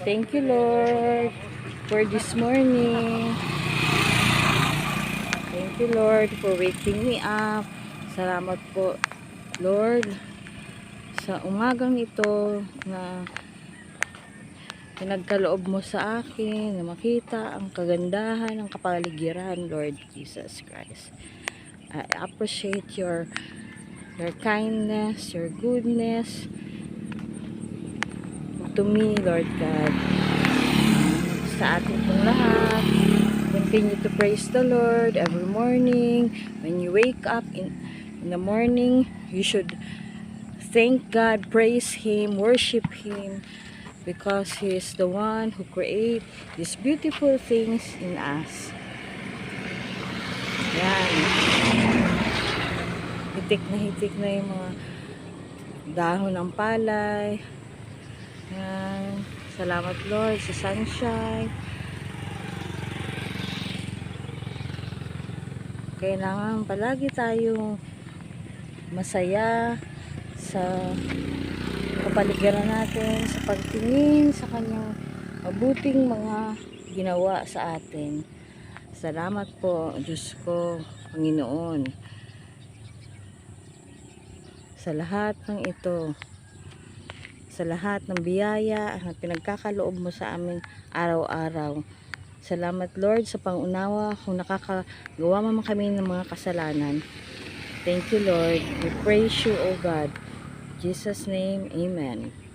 Thank you, Lord, for this morning. Thank you, Lord, for waking me up. Salamat po, Lord, sa umagang ito na pinagkaloob mo sa akin na makita ang kagandahan ng kapaligiran, Lord Jesus Christ. I appreciate your kindness, your goodness to me, Lord God. Sa ating pong lahat, continue to praise the Lord every morning. When you wake up in the morning, you should thank God, praise Him, worship Him, because He is the one who create these beautiful things in us. Yan. Hitik na yung mga dahon ng palay. Yan. Salamat, Lord, sa sunshine. Kailangan palagi tayong masaya sa kapaligiran natin, sa pagtingin sa kanyang mabuting mga ginawa sa atin. Salamat po, Diyos ko, Panginoon, sa lahat ng ito, sa lahat ng biyaya na pinagkakaloob mo sa amin araw-araw. Salamat, Lord, sa pangunawa kung nakakagawa man kami ng mga kasalanan. Thank you, Lord. We praise you, O God. In Jesus' name, Amen.